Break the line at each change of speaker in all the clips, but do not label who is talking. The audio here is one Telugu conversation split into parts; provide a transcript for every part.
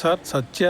సార్ సత్య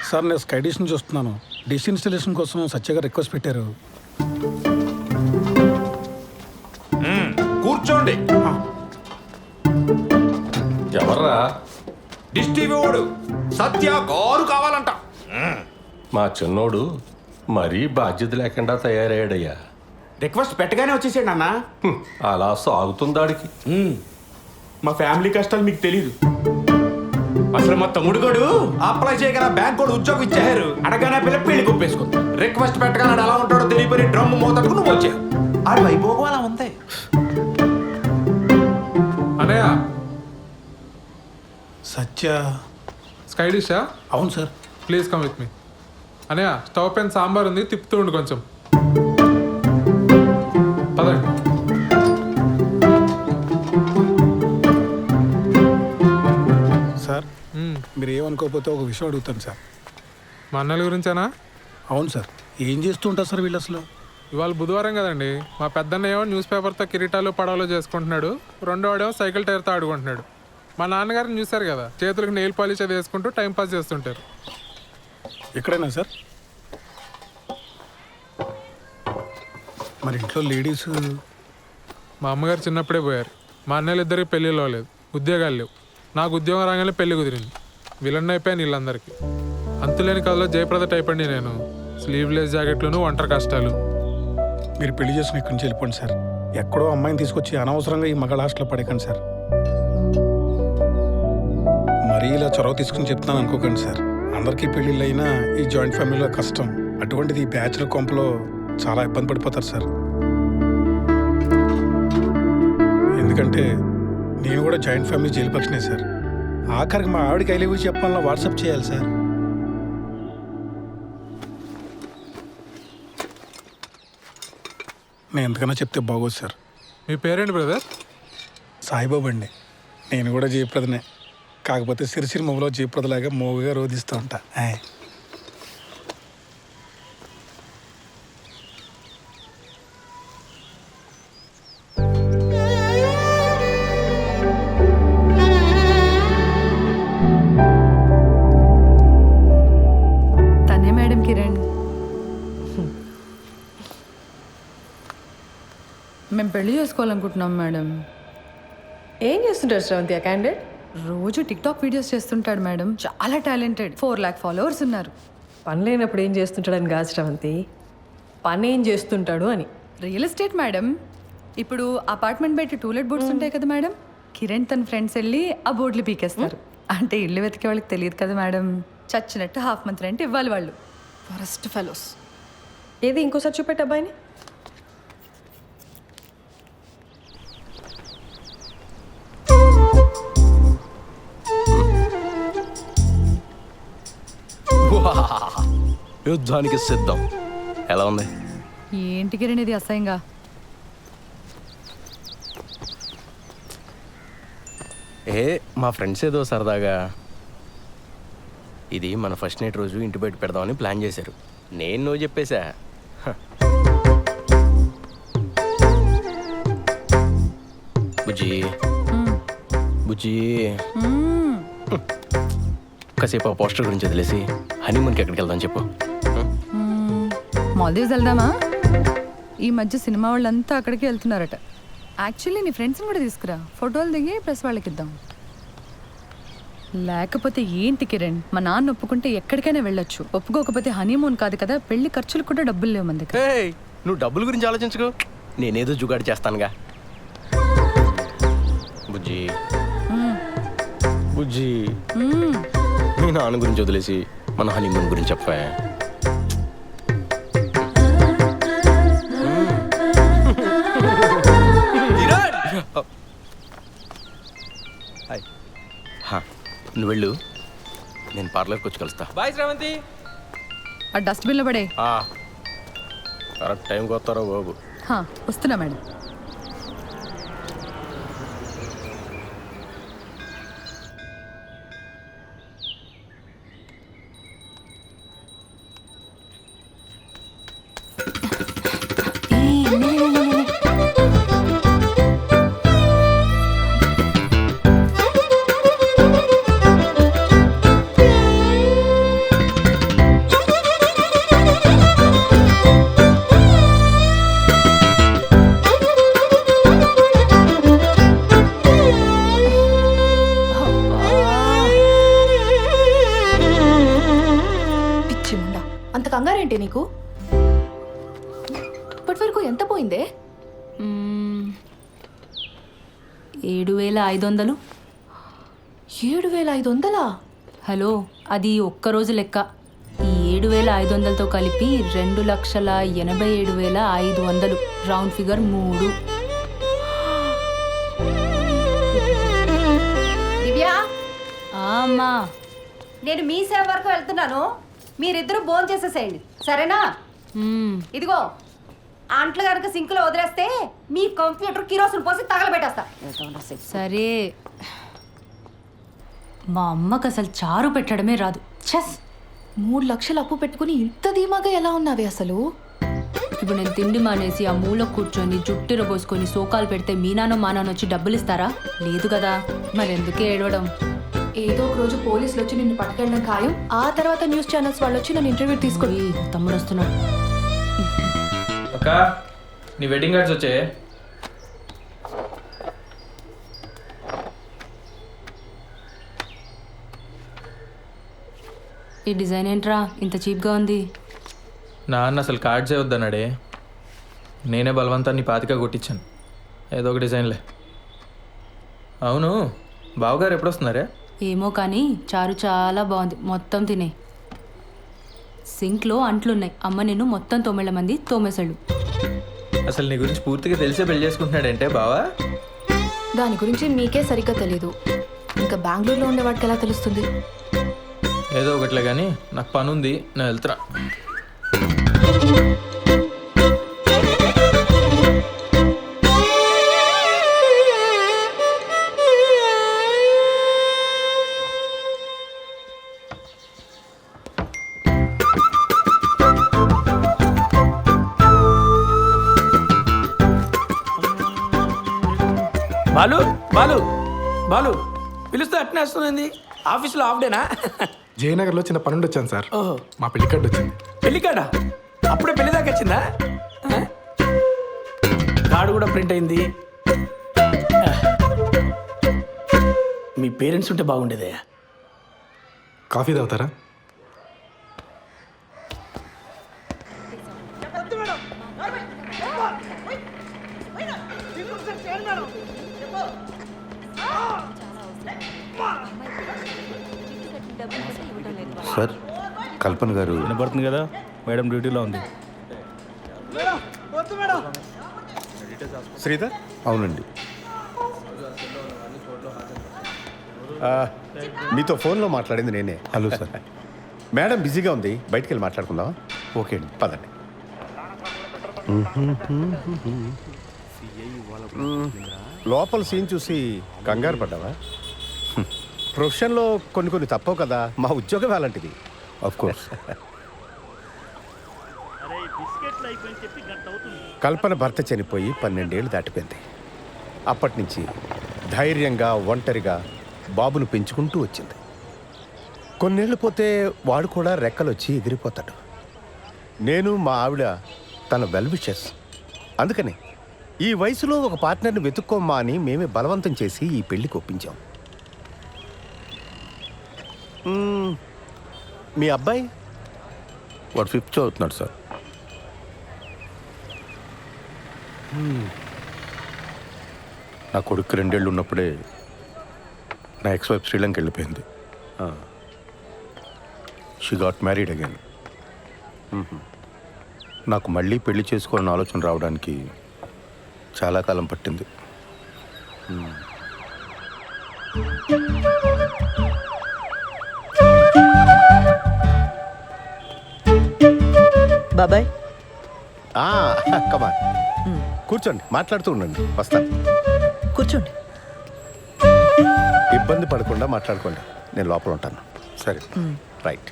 సార్ నేను స్కై డిష్ నుంచి వస్తున్నాను. డిష్ ఇన్స్టాలేషన్ కోసం సత్య గారు రిక్వెస్ట్ పెట్టారు.
కూర్చోండి.
ఎవర్రా?
డిష్ టీవీ వాడు సత్య కారు కావాలంట.
మా చిన్నోడు మరీ బాధ్యత లేకుండా తయారయ్యాడయ్యా.
రిక్వెస్ట్ పెట్టగానే వచ్చేసాడు అన్న.
అలా సాగుతుందాడికి.
మా ఫ్యామిలీ కష్టాలు మీకు తెలీదు. అసలు మా తమ్ముడు గడు అప్లై చేయగల బ్యాంక్ కూడా ఉద్యోగం ఇచ్చారు. అడగానే పిల్ల పెళ్లి కొప్పేసుకుంది. రిక్వెస్ట్ పెట్టగానే ఎలా ఉంటాడో తెలియపోయి డ్రమ్ మోతట్టుకు నువ్వు వచ్చావు. ఆడి వైభోగం అలా ఉంది.
అనయ్య
సత్య
స్కై డిషా?
అవును sir.
Please come with me. అనయ్య స్టవ్ పైన సాంబార్ ఉంది, తిప్పుతూ ఉండు కొంచెం. పదండి.
సార్ మీరు ఏమనుకోకపోతే ఒక విషయం అడుగుతాను సార్.
మా అన్నల గురించేనా?
అవును సార్. ఏం చేస్తూ ఉంటారు సార్ వీళ్ళు అసలు?
ఇవాళ బుధవారం కదండి. మా పెద్దన్న ఏమో న్యూస్ పేపర్తో కిరీటాలు పడవలు చేసుకుంటున్నాడు, రెండో వాడేమో సైకిల్ టైర్తో ఆడుకుంటున్నాడు. మా నాన్నగారిని చూశారు కదా, చేతులకు నెయిల్ పాలిష్ అది వేసుకుంటూ టైంపాస్ చేస్తుంటారు.
ఎక్కడైనా సార్? మరి ఇంట్లో లేడీస్?
మా అమ్మగారు చిన్నప్పుడే పోయారు. మా అన్నయ్యలు ఇద్దరికి పెళ్ళిళ్ళు లేదు, ఉద్యోగాలు లేవు. నాకు ఉద్యోగం రాగానే పెళ్లి కుదిరింది. విలన్ అయిపోయాను వీళ్ళందరికీ. అంతులేని కథలో జయప్రద టైప్ అండి నేను. స్లీవ్లెస్ జాకెట్లను, ఒంటరి కష్టాలు.
మీరు పెళ్లి చేసుకుని ఇక్కడి నుంచి వెళ్ళిపోండి సార్. ఎక్కడో అమ్మాయిని తీసుకొచ్చి అనవసరంగా ఈ మగ హాస్టల్లో పడేకండి సార్. మరీ ఇలా చొరవ తీసుకుని చెప్తాను అనుకోకండి సార్. అందరికీ పెళ్ళిళ్ళు అయినా ఈ జాయింట్ ఫ్యామిలీలో కష్టం. అటువంటిది ఈ బ్యాచులర్ కొంపలో చాలా ఇబ్బంది పడిపోతారు సార్. ఎందుకంటే నేను కూడా జాయింట్ ఫ్యామిలీ జైలు పక్షనే సార్. ఆఖరికి మా ఆవిడకి ఐ లవ్ యూ చెప్పాలన్నా వాట్సాప్ చేయాలి సార్. నేను ఎంతకన్నా చెప్తే బాగోదు సార్.
మీ పేరేంటి బ్రదర్?
సాయిబాబు అండి. నేను కూడా జయప్రదనే, కాకపోతే సిరిసిరి మొగలో జయప్రదలాగా మోగుగా రోధిస్తూ ఉంటా.
తనే మేడం కిరణ్. మేము పెళ్లి చేసుకోవాలనుకుంటున్నాం మేడం.
ఏం చేస్తుంటారు శ్రవంతి ఆ క్యాండిడేట్?
రోజు టిక్టాక్ వీడియోస్ చేస్తుంటాడు మేడం. చాలా టాలెంటెడ్. 4 lakh ఫాలోవర్స్ ఉన్నారు.
పని లేనప్పుడు ఏం చేస్తుంటాడని కాదు శ్రవంతి, పని ఏం చేస్తుంటాడు అని.
Real estate madam. ఇప్పుడు అపార్ట్మెంట్ బయట టూలెట్ బోర్డ్స్ ఉంటాయి కదా మేడం, కిరణ్ తన ఫ్రెండ్స్ వెళ్ళి ఆ బోర్డులు పీకేస్తారు. అంటే ఇల్లు వెతికే వాళ్ళకి తెలియదు కదా మేడం. చచ్చినట్టు హాఫ్ మంత్ రెంట్ ఇవ్వాలి వాళ్ళు. Forest fellows.
ఏది ఇంకోసారి చూపెట్టు అబ్బాయిని.
యుద్ధానికి సిద్ధం. ఎలా ఉంది?
ఏంటి కిరణ్ ఇది అసహ్యంగా?
మా ఫ్రెండ్స్ ఏదో సరదాగా ఇది మన ఫస్ట్ నైట్ రోజు ఇంటి బయట పెడదామని ప్లాన్ చేశారు. నేను నువ్వు చెప్పేశా. బుజ్జి బుజ్జి కాసేపు ఆ పోస్టర్ గురించి వదిలేసి హనీమూన్కి ఎక్కడికి వెళ్దాం చెప్పు.
మాల్దీవ్స్ వెళ్దామా? ఈ మధ్య సినిమా వాళ్ళంతా అక్కడికి వెళ్తున్నారట. యాక్చువల్లీ నీ ఫ్రెండ్స్ని కూడా తీసుకురా, ఫోటోలు దిగి ప్రెస్ వాళ్ళకి ఇద్దాం. లేకపోతే ఏంటి కిరణ్, మా నాన్న ఒప్పుకుంటే ఎక్కడికైనా వెళ్ళొచ్చు, ఒప్పుకోకపోతే హనీమూన్ కాదు కదా, పెళ్లి ఖర్చులు కూడా డబ్బులు లేవు మన దగ్గర.
నువ్వు డబ్బుల గురించి ఆలోచించుకో, నేనేదో జుగాడు చేస్తానుగా. బుజ్జి బుజ్జి మీ నాన్న గురించి వదిలేసి మన హనీమూన్ గురించి చెప్పా. నువ్వు వెళ్ళు, నేను పార్లర్కి వచ్చి కలుస్తా.
బాయ్ శ్రవంతి.
ఆ డస్ట్బిన్లో పడే.
కరెక్ట్ టైంకి వస్తారా బాబు?
వస్తున్నా మేడం.
నీకు? ఇప్పటి వరకు ఎంత పోయిందే?
7,500.
7,500?
హలో, అది ఒక్కరోజు లెక్క. ఈ 7,500తో కలిపి 2,87,500. Round figure 3.
దివ్యా,
అమ్మా,
నేను మీ సేవ వరకు వెళ్తున్నాను. మీరిద్దరూ భోజనం చేసేసేయండి, సరేనా? ఇదిగో అంట్లు కనుక సింకులో వదిలేస్తే మీ కంప్యూటర్ కిరోసిన్ పోసి తగలబెట్టేస్తా.
సరే. మా అమ్మకు అసలు చారు పెట్టడమే రాదు. చెస్.
3 లక్షలు అప్పు పెట్టుకుని ఇంత ధీమాగా ఎలా ఉన్నావే అసలు?
ఇప్పుడు నేను తిండి మానేసి ఆ మూల కూర్చొని జుట్టిర పోసుకొని సోకాలు పెడితే మీ నాన్న మా నాన్న వచ్చి డబ్బులు ఇస్తారా? లేదు కదా, మరెందుకే ఏడవడం?
ఏదో ఒక రోజు పోలీసులు వచ్చి నిన్ను పట్టుకెళ్ళడం ఖాయం. ఆ తర్వాత న్యూస్ ఛానల్స్ వాళ్ళు వచ్చి నన్ను ఇంటర్వ్యూ తీసుకొని
తమ్ముడు వస్తున్నాడు.
అక్క, నీ వెడ్డింగ్ కార్డ్స్ వచ్చే.
ఈ డిజైన్ ఏంట్రా ఇంత చీప్గా ఉంది?
నాన్న అసలు కార్డ్సే వద్దన్నాడే. నేనే బలవంతాన్ని పాతిక కొట్టించాను. ఏదో ఒక డిజైన్లే. అవును, బావగారు ఎప్పుడు వస్తున్నారే?
ఏమో కానీ చారు చాలా బాగుంది. మొత్తం తినే. సింక్లో అంట్లున్నాయి. అమ్మ నిన్ను మొత్తం 9 మంది తోమేశాడు.
అసలు నీ గురించి పూర్తిగా తెలిసే పెళ్లి చేసుకుంటున్నాడంటే బావా?
దాని గురించి మీకే సరిగ్గా తెలీదు. ఇంకా బెంగళూరులో ఉండేవాడికి ఎలా తెలుస్తుంది?
ఏదో ఒకట్లే కానీ నాకు పని ఉంది, నేను వెళ్తున్నా.
బాలు బాలు బాలు పిలుస్తే అట్నే వస్తుంది. ఆఫీస్లో హాఫ్ డేనా?
జయనగర్లో చిన్న పనుండి వచ్చాను సార్.
ఓహో,
మా పెళ్లి కార్డు వచ్చింది.
పెళ్లి కాడా? అప్పుడే పెళ్లి దాకా వచ్చిందా? కార్డు కూడా ప్రింట్ అయింది. మీ పేరెంట్స్ ఉంటే బాగుండేదే.
కాఫీ తాగుతారా?
సార్, కల్పన గారు.
వినపడుతుంది కదా, మేడం డ్యూటీలో ఉంది.
శ్రీధర్? అవునండి. మీతో ఫోన్లో మాట్లాడింది నేనే. Hello sir. మేడం బిజీగా ఉంది, బయటికి వెళ్ళి మాట్లాడుకుందామా? ఓకే అండి, పదండి. లోపల సీన్ చూసి కంగారు పడ్డావా? ప్రొఫెషన్లో కొన్ని తప్పవు కదా, మా ఉద్యోగం అలాంటిది. Of course. కల్పన భర్త చనిపోయి 12 ఏళ్ళు దాటిపోయింది. అప్పటి నుంచి ధైర్యంగా ఒంటరిగా బాబును పెంచుకుంటూ వచ్చింది. కొన్నేళ్ళు పోతే వాడు కూడా రెక్కలొచ్చి ఎగిరిపోతాడు. నేను మా ఆవిడ తన వెల్ విషెస్. అందుకని ఈ వయసులో ఒక పార్ట్నర్ని వెతుక్కోమ్మా అని మేమే బలవంతం చేసి ఈ పెళ్లికి ఒప్పించాం. మీ అబ్బాయి? వాడు 5th చదువుతున్నాడు సార్. నా కొడుకు 2 ఏళ్ళు ఉన్నప్పుడే నా ఎక్స్-వైఫ్ శ్రీలంక వెళ్ళిపోయింది. She got married again. నాకు మళ్ళీ పెళ్లి చేసుకోవాలని ఆలోచన రావడానికి చాలా కాలం పట్టింది.
బాబాయ్,
కమాన్, కూర్చోండి, మాట్లాడుతూ ఉండండి, వస్తాను.
కూర్చోండి.
ఇబ్బంది పడకుండా మాట్లాడుకోండి, నేను లోపల ఉంటాను. సరే, రైట్.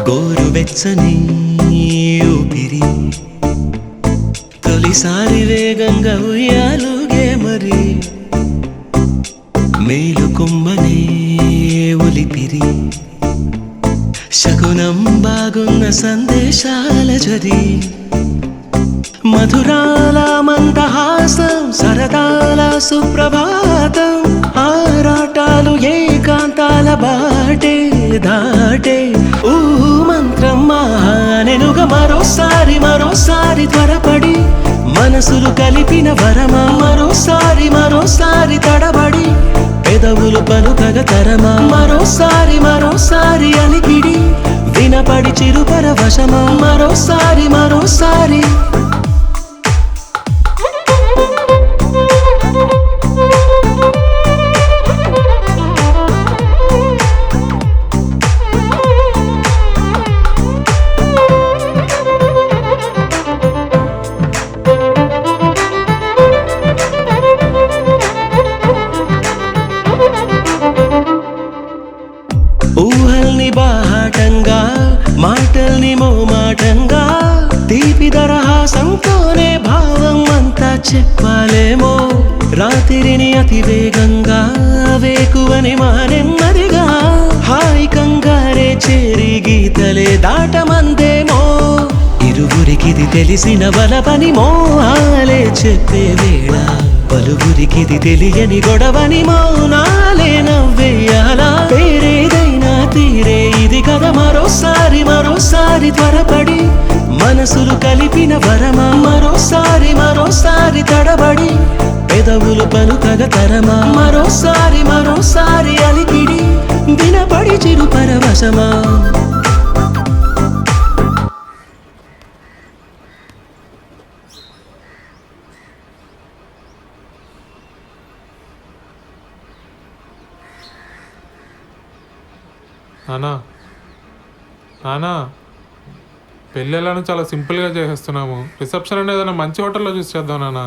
గోరువెచ్చని ఊపిరి తొలిసారి వేగంగా ఉయ్యాలుగే మరి కుమ్మనే ఒలిపిరి శకునం బాగున్న సందేశాల జరి మధురాల మందహాసం సరదాల సుప్రభాతం ఆరాటాలు ఏకాంతాల బాటే దాటే ఊ మంత్రం మానెనుగ మరోసారి త్వరపడి మనసులు కలిపిన వరమా మరోసారి తడబడి పెదవులు పలుకగ తరమా మరోసారి అలికిడి వినపడి చిరుపరవశమా మరోసారి ఊహల్ని బాహాటంగా మాటల్ని మోమాటంగా తీపి దరహాసంతోనే భావం అంతా చెప్పాలేమో రాత్రిని అతివేగంగా వేకువని నెమ్మదిగా హాయి కంగారే చేరి గీతలే దాటమందేమో ఇరువురికిది తెలిసిన బలపని మోహాలే చెప్పే వేళ పలువురికిది తెలియని గొడవని మౌనాలే నవ్వేయాలా పేరేదైనా తీరే ఇది కదా మరోసారి త్వరపడి మనసులు కలిపిన వరమా మరోసారి తడబడి పెదవులు పలుకగ తరమా మరోసారి అలికిడి వినపడి చిరు పరవశమా
నానా పెళ్ళిళ్ళను చాలా సింపుల్గా చేసేస్తున్నాము. రిసెప్షన్ అనేది ఏదైనా మంచి హోటల్లో చూసి చేద్దాం నానా.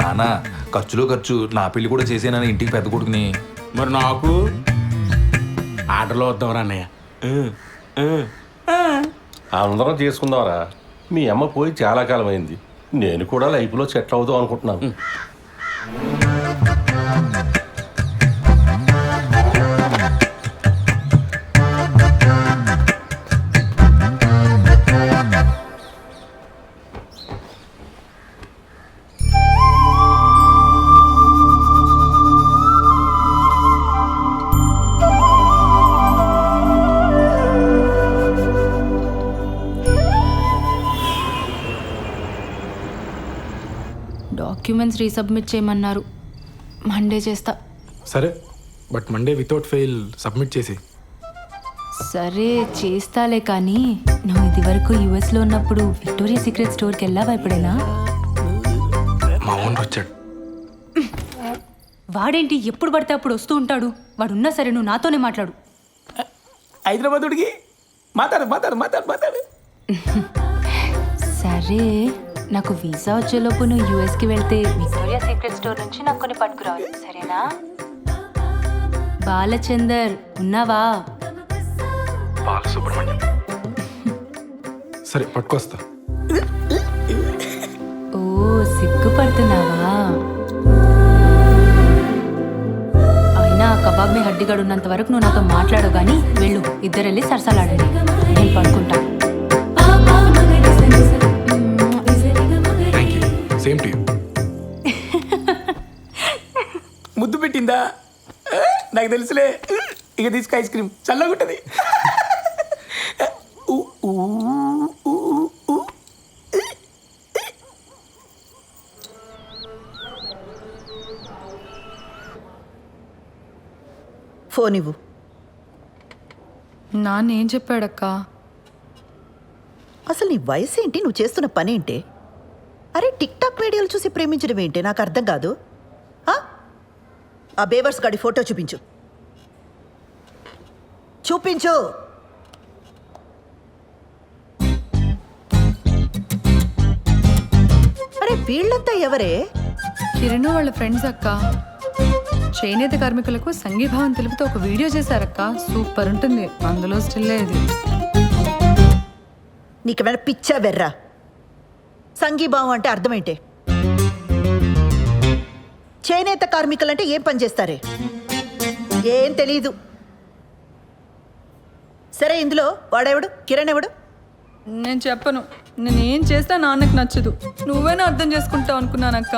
నానా ఖర్చులో ఖర్చు నా పెళ్లి కూడా చేసేనని ఇంటికి పెద్ద కొడుకుని.
మరి నాకు ఆటలో వద్దాం అన్నయ్య.
అందరం చేసుకుందాంరా. మీ అమ్మ పోయి చాలా కాలం అయింది. నేను కూడా లైఫ్లో సెటిల్ అవుదాం అనుకుంటున్నాను.
డాక్యుమెంట్స్ రీసబ్మిట్ చేయమన్నారు. మండే చేస్తా.
సరే, but Monday without fail submit చేసి.
సరే చేస్తాలే, కానీ నువ్వు ఇది వరకు యుఎస్లో ఉన్నప్పుడు విక్టోరియా సీక్రెట్ స్టోర్కి వెళ్ళావా ఎప్పుడైనా?
మా ఓనర్ వచ్చాడు.
వాడేంటి ఎప్పుడు పడితే అప్పుడు వస్తూ ఉంటాడు. వాడున్నా సరే నువ్వు నాతోనే మాట్లాడు.
హైదరాబాదుడికి మాట్లాడు.
సరే, నాకు వీసా వచ్చేలోపు నువ్వు యూఎస్కి వెళ్తే విక్టోరియా సీక్రెట్ స్టోర్ నుంచి నాకు కొన్ని పట్టుకురావాలి, సరేనా? బాలచందర్ ఉన్నావా?
బాలసుబ్రహ్మణ్యం. సరే పట్టుకొస్తా.
ఓ సిగ్గుపడుతున్నావా? అయినా కబాబ్ మీ హడ్డిగాడు ఉన్నంత వరకు నువ్వు నాతో మాట్లాడవు, కానీ వెళ్ళు, ఇద్దరు వెళ్ళి సరసాలాడండి, నేను పడుకుంటా.
Same to you.
ముద్దు పెట్టిందా? నాకు తెలుసులే. ఇక తీసుకు ఐస్ క్రీమ్ చల్లగుంటది.
ఫోన్ ఇవ్వు.
నాన్న ఏం చెప్పాడక్క?
అసలు నీ వయసు ఏంటి? నువ్వు చేస్తున్న పని ఏంటి? అరే టిక్ టాక్ వీడియోలు చూసి ప్రేమించడం ఏంటి? నాకు అర్థం కాదు. ఆ బేవర్స్ గాడి ఫోటో చూపించు. అరే వీళ్ళంతా ఎవరే?
కిరణ్ వాళ్ళ ఫ్రెండ్స్ అక్క. చేనేత కార్మికులకు సంఘీభావం తెలుపుతూ ఒక వీడియో చేశారక్క. సూపర్ ఉంటుంది. అందులో స్టిల్ ఇది.
నీకేమైనా పిచ్చా వెర్రా? సంఘీభావం అంటే అర్థమేంటి? చేనేత కార్మికులంటే ఏం పని చేస్తారే? ఏం తెలీదు. సరే, ఇందులో వాడెవడు? కిరణ్ ఎవడు?
నేను చెప్పను. నేను ఏం చేస్తా నాన్నకు నచ్చదు. నువ్వేనా అర్థం చేసుకుంటావు అనుకున్నానక్క.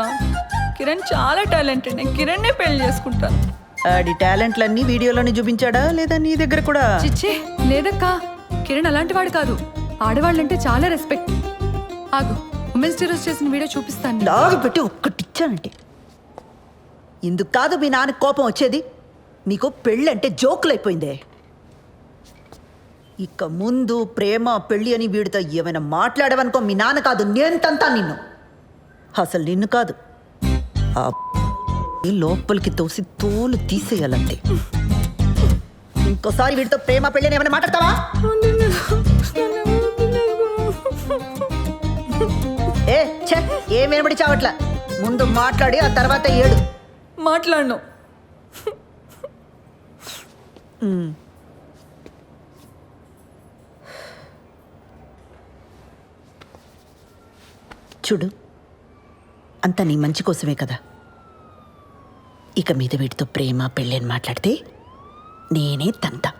కిరణ్ చాలా టాలెంటెడ్. నేను కిరణ్నే పెళ్లి చేసుకుంటాను.
ఆడి టాలెంట్లన్నీ వీడియోలోనే చూపించాడా లేదా నీ దగ్గర కూడా?
చిచ్చే లేదక్కా, కిరణ్ అలాంటి వాడు కాదు. ఆడవాళ్ళంటే చాలా రెస్పెక్ట్. ఆగు, ఉమెన్స్ డే రోజు చేసిన వీడియో చూపిస్తాను.
లాగి పెట్టి ఒక్కటిచ్చానంటే ఇందుకు కాదు మీ నాన్నకు కోపం వచ్చేది. నీకు పెళ్ళంటే జోకులైపోయిందే. ఇక ముందు ప్రేమ పెళ్ళి అని వీడితో ఏమైనా మాట్లాడవనుకో, మీ నాన్న కాదు నేను తంతా నిన్ను. అసలు నిన్ను కాదు, ఆ లోపలికి తోసి తోలు తీసేయాలంతే. ఇంకోసారి వీడితో ప్రేమ పెళ్ళి అని ఏమైనా మాట్లాడతావా? ఏ ఛే, ఏం వినబడి చావట్లా. ముందు మాట్లాడి ఆ తర్వాత ఏడు.
మాట్లాడను.
చూడు, అంతా నీ మంచి కోసమే కదా. ఇక మీద వీటితో ప్రేమ పెళ్ళి అని మాట్లాడితే నేనే తంతా.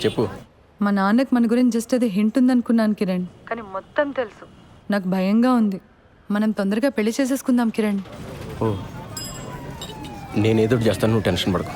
చెప్పు.
మా నాన్నకు మన గురించి జస్ట్ అది హింట్ ఉందనుకున్నాను కిరణ్, కానీ మొత్తం తెలుసు. నాకు భయంగా ఉంది. మనం తొందరగా పెళ్లి చేసేసుకుందాం కిరణ్.
ఓ, నేనేదో చేస్తాను, నువ్వు టెన్షన్ పడకు.